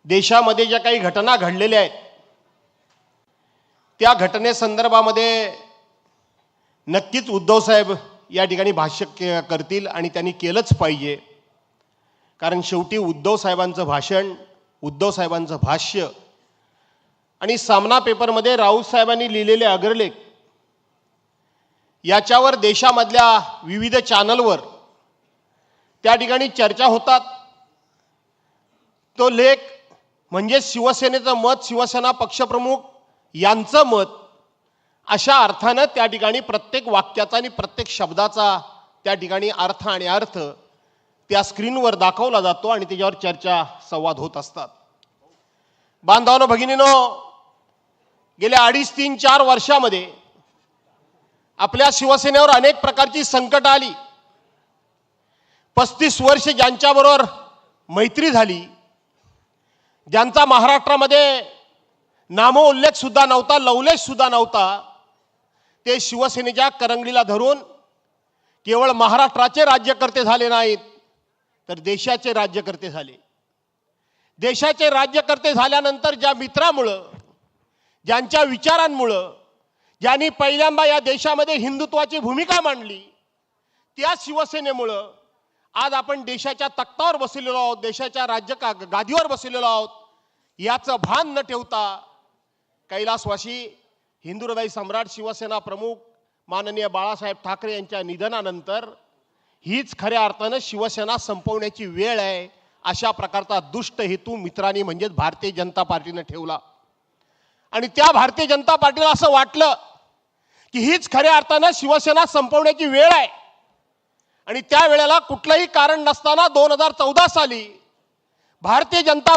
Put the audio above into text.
देशामध्ये ज्या काही घटना घडलेल्या आहेत त्या घटनेसंदर्भामध्ये नक्कीच उद्धव साहेब या ठिकाणी भाष्य करतील आणि त्यांनी केलंच पाहिजे। कारण शेवटी उद्धव साहेबांचं भाषण, उद्धव साहेबांचं भाष्य आणि सामना पेपरमध्ये राऊत साहेबांनी लिहिलेले अग्रलेख याच्यावर देशामधल्या विविध चॅनलवर त्या ठिकाणी चर्चा होतात। तो लेख म्हणजे शिवसेनेचं मत, शिवसेना पक्षप्रमुख यांचं मत, अशा अर्थानं त्या ठिकाणी प्रत्येक वाक्याचा आणि प्रत्येक शब्दाचा त्या ठिकाणी अर्थ आणि अर्थ त्या स्क्रीनवर दाखवला जातो आणि त्याच्यावर चर्चा संवाद होत असतात। बांधवांनो, भगिनींनो, गेल्या 2.5, 3, 4 वर्षामध्ये आपल्या शिवसेनेवर अनेक प्रकारची संकट आली। 35 वर्ष ज्यांच्याबरोबर मैत्री झाली, ज्यांचा महाराष्ट्रामध्ये नामोल्लेख सुद्धा नव्हता, लवलेख सुद्धा नव्हता, ते शिवसेनेच्या करंगळीला धरून केवळ महाराष्ट्राचे राज्यकर्ते झाले नाहीत तर देशाचे राज्यकर्ते झाले। देशाचे राज्यकर्ते झाल्यानंतर ज्या मित्रामुळं, ज्यांच्या विचारांमुळं, ज्यांनी पहिल्यांदा या देशामध्ये हिंदुत्वाची भूमिका मांडली, त्या शिवसेनेमुळं आज आपण देशाच्या तख्तावर बसलेलो आहोत, देशाच्या गादीवर बसलेलो आहोत। याचं भान न ठेवता कैलासवासी हिंदुहृदय सम्राट शिवसेना प्रमुख माननीय बाळासाहेब ठाकरे यांच्या निधनानंतर हीच खऱ्या अर्थानं शिवसेना संपवण्याची वेळ आहे, अशा प्रकारचा दुष्ट हेतू मित्रांनी म्हणजेच भारतीय जनता पार्टीने ठेवला। आणि त्या भारतीय जनता पार्टीला असं वाटलं की हीच खऱ्या अर्थानं शिवसेना संपवण्याची वेळ आहे। आणि त्या वेळेला कुठलंही कारण नसताना 2014 साली भारतीय जनता